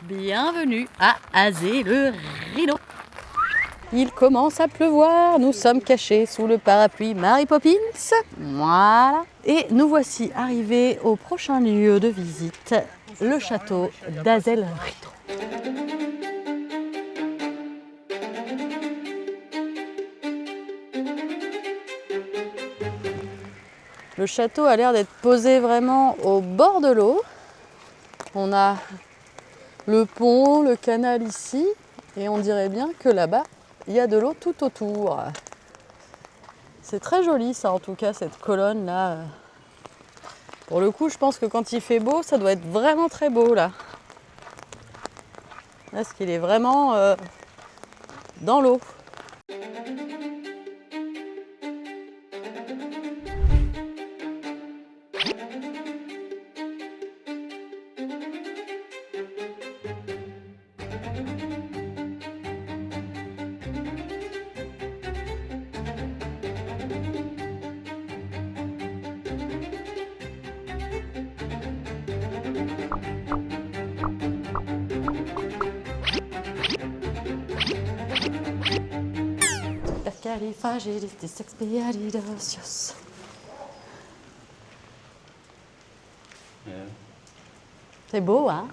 Bienvenue à Azay-le-Rideau. Il commence à pleuvoir, nous sommes cachés sous le parapluie Mary Poppins. Voilà. Et nous voici arrivés au prochain lieu de visite, le château d'Azay-le-Rideau. Le château a l'air d'être posé vraiment au bord de l'eau. On a le pont, le canal ici, et on dirait bien que là-bas, il y a de l'eau tout autour. C'est très joli ça en tout cas, cette colonne là. Pour le coup, je pense que quand il fait beau, ça doit être vraiment très beau là. Parce qu'il est vraiment dans l'eau. Supercalifragilisticexpialidocious. C'est beau, hein?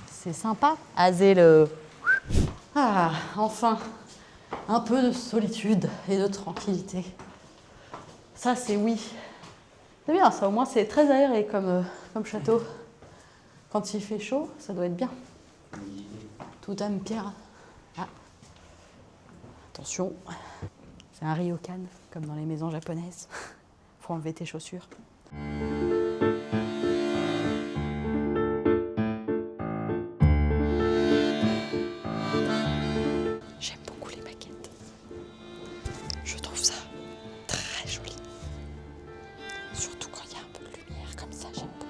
C'est sympa. Azay-le. Ah, enfin, un peu de solitude et de tranquillité. Ça, c'est oui. C'est bien, ça, au moins, c'est très aéré comme château. Quand il fait chaud, ça doit être bien. Tout âme pierre. Ah. Attention, c'est un ryokan, comme dans les maisons japonaises. Faut enlever tes chaussures. J'aime beaucoup les maquettes. Je trouve ça très joli. Surtout quand il y a un peu de lumière comme ça, j'aime beaucoup.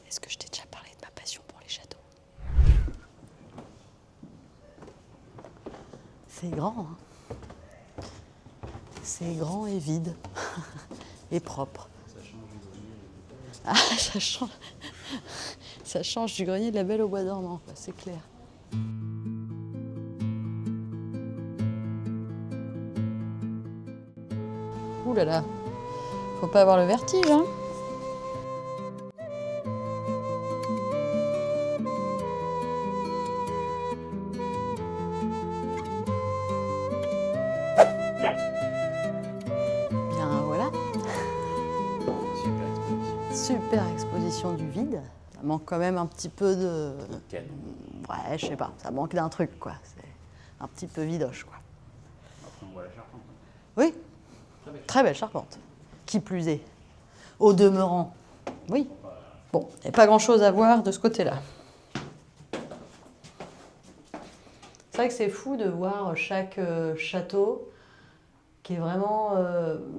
Est-ce que je t'ai déjà parlé de ma passion pour les châteaux? C'est grand, hein. C'est grand et vide. Et propre. Ah, ça change du grenier de la Belle au bois dormant, c'est clair. Ouh là là, faut pas avoir le vertige, hein. Bien voilà. Super exposition du vide. Ça manque quand même un petit peu de... Ouais, je sais pas, ça manque d'un truc, quoi. C'est un petit peu vidoche, quoi. Après, on voit la charpente. Oui, très belle charpente. Qui plus est. Au demeurant, oui. Bon, il n'y a pas grand-chose à voir de ce côté-là. C'est vrai que c'est fou de voir chaque château qui est vraiment,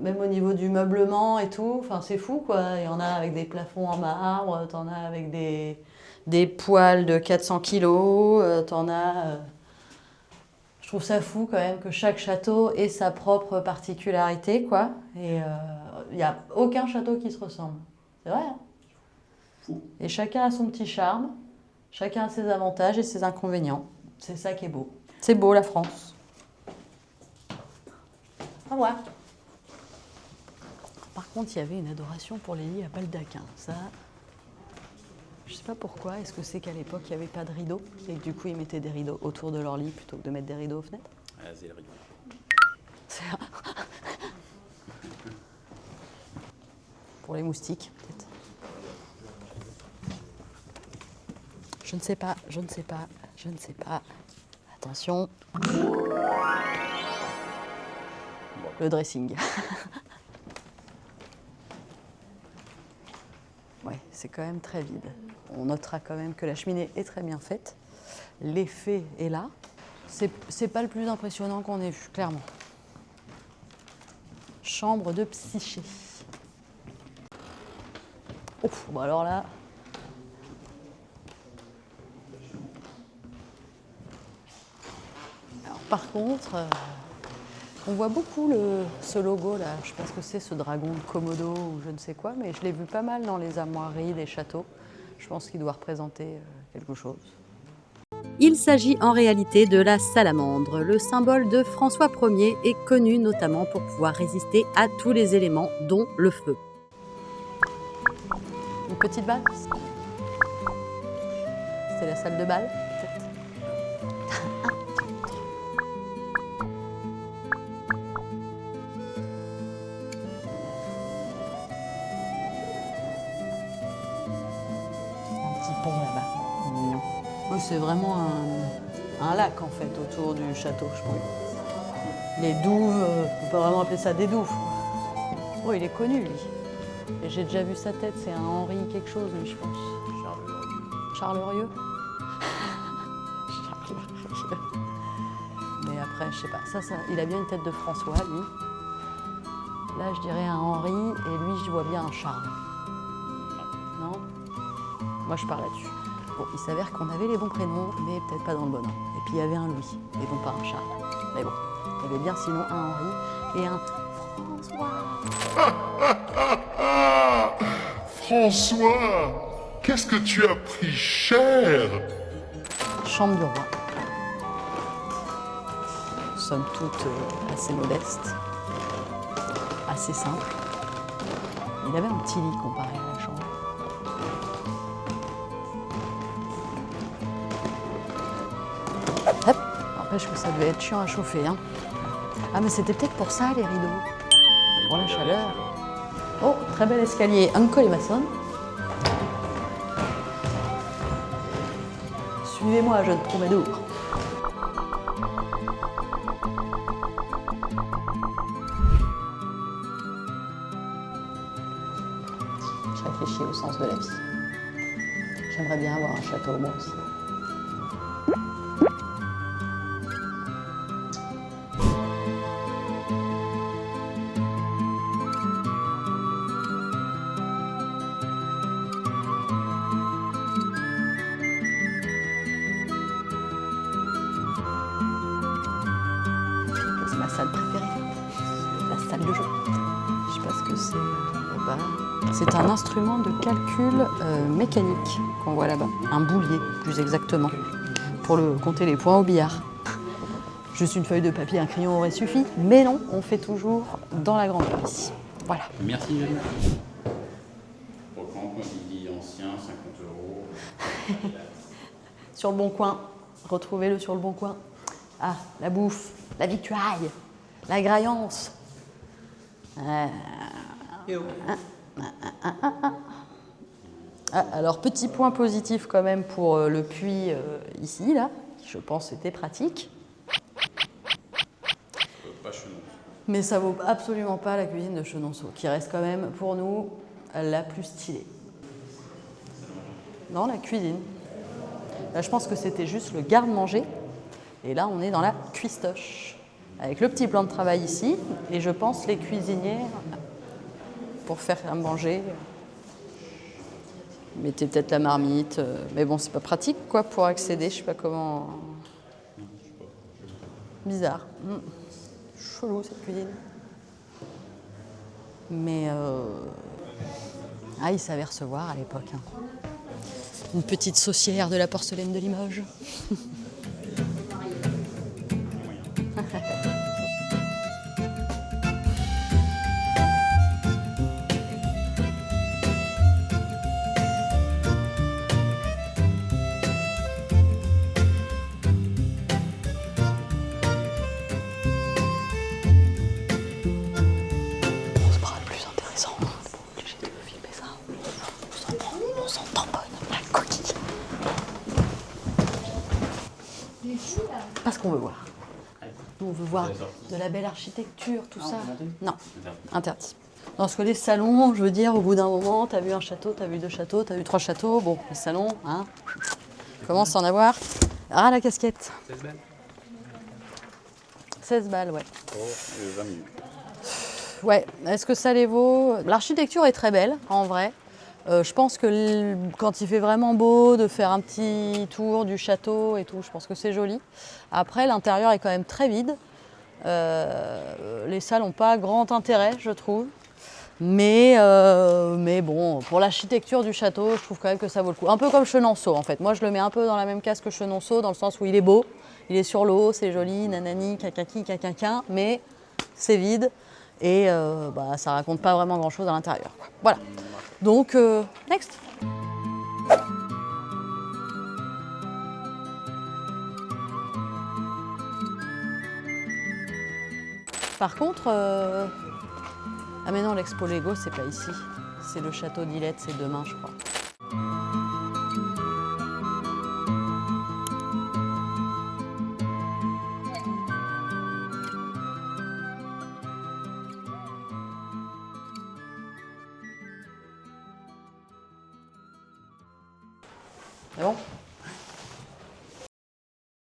même au niveau du meublement et tout, enfin c'est fou quoi. Il y en a avec des plafonds en marbre, t'en as avec des poêles de 400 kilos, t'en as... Je trouve ça fou quand même que chaque château ait sa propre particularité quoi. Et il n'y a aucun château qui se ressemble. C'est vrai, hein? Et chacun a son petit charme, chacun a ses avantages et ses inconvénients. C'est ça qui est beau. C'est beau la France. Ah ouais. Par contre, il y avait une adoration pour les lits à baldaquin. Ça, je sais pas pourquoi. Est-ce que c'est qu'à l'époque, il n'y avait pas de rideaux et que du coup, ils mettaient des rideaux autour de leur lit plutôt que de mettre des rideaux aux fenêtres? Ah, c'est le rideau. Pour les moustiques, peut-être. Je ne sais pas, je ne sais pas, je ne sais pas. Attention. Le dressing. Ouais, c'est quand même très vide. On notera quand même que la cheminée est très bien faite. L'effet est là. C'est pas le plus impressionnant qu'on ait vu, clairement. Chambre de psyché. Ouf, bon alors là... Alors, par contre, on voit beaucoup ce logo là, je sais pas ce que c'est, ce dragon de Komodo ou je ne sais quoi, mais je l'ai vu pas mal dans les armoiries des châteaux. Je pense qu'il doit représenter quelque chose. Il s'agit en réalité de la salamandre, le symbole de François Ier est connu notamment pour pouvoir résister à tous les éléments, dont le feu. Une petite balle. C'était la salle de bal, peut-être. Un petit pont là-bas. Mignon. Oui, c'est vraiment un lac en fait autour du château, je pense. Les douves, on peut vraiment appeler ça des douves. Oh, il est connu lui. Et j'ai déjà vu sa tête, c'est un Henri quelque chose, lui, je pense. Charles Rieu. Charles Rieu. Mais après, je sais pas, ça, il a bien une tête de François, lui. Là, je dirais un Henri, et lui, je vois bien un Charles. Non? Moi, je pars là-dessus. Bon, il s'avère qu'on avait les bons prénoms, mais peut-être pas dans le bon ordre. Et puis, il y avait un Louis, et non pas un Charles. Mais bon, il y avait bien sinon un Henri et un François. François, qu'est-ce que tu as pris cher? Chambre du roi. Somme toute assez modeste, assez simple. Il avait un petit lit comparé à la chambre. Hop, n'empêche que ça devait être chiant à chauffer. Hein. Ah mais c'était peut-être pour ça les rideaux, pour la chaleur. Oh, très bel escalier, Uncle et Mason. Suivez-moi, jeune troubadour. Je réfléchis au sens de la vie. J'aimerais bien avoir un château, moi aussi. C'est ma salle préférée, la salle de jeu. Je sais pas ce que c'est. C'est un instrument de calcul mécanique qu'on voit là-bas. Un boulier, plus exactement, pour compter les points au billard. Juste une feuille de papier, un crayon aurait suffi, mais non, on fait toujours dans la grande ici. Voilà. Merci, Jérémy. Pour quand on dit ancien, 50 €. Sur le bon coin, retrouvez-le sur le bon coin. Ah, la bouffe, la victuaille, la graillance. Ah, alors, petit point positif quand même pour le puits ici, là, qui je pense était pratique. Pas Chenonceau. Mais ça vaut absolument pas la cuisine de Chenonceau, qui reste quand même pour nous la plus stylée. Non, la cuisine. Là, je pense que c'était juste le garde-manger. Et là, on est dans la cuistoche. Avec le petit plan de travail ici. Et je pense les cuisinières pour faire à manger. Mettez peut-être la marmite. Mais bon, c'est pas pratique, quoi, pour accéder. Je sais pas comment. Bizarre. Chelou, cette cuisine. Mais il savait recevoir à l'époque. Hein. Une petite saucière de la porcelaine de Limoges. Pas ce qu'on veut voir. Nous, on veut voir de la belle architecture, tout ça. Non, interdit. Parce que les salons, je veux dire, au bout d'un moment, t'as vu un château, t'as vu 2 châteaux, t'as vu 3 châteaux. Bon, les salons, hein, commence à en avoir. Ah, la casquette. 16 balles. 16 balles, ouais. Oh, 20 minutes. Ouais, est-ce que ça les vaut? L'architecture est très belle, en vrai. Je pense que quand il fait vraiment beau, de faire un petit tour du château et tout, je pense que c'est joli. Après, l'intérieur est quand même très vide. Les salles n'ont pas grand intérêt, je trouve. Mais bon, pour l'architecture du château, je trouve quand même que ça vaut le coup. Un peu comme Chenonceau, en fait. Moi, je le mets un peu dans la même case que Chenonceau, dans le sens où il est beau, il est sur l'eau, c'est joli, nanani, kakaki, kakakin, mais c'est vide et ça raconte pas vraiment grand-chose à l'intérieur, quoi. Voilà. Donc, next. Par contre, ah mais non, l'expo Lego, c'est pas ici. C'est le château d'Ilette, c'est demain, je crois. C'est bon ?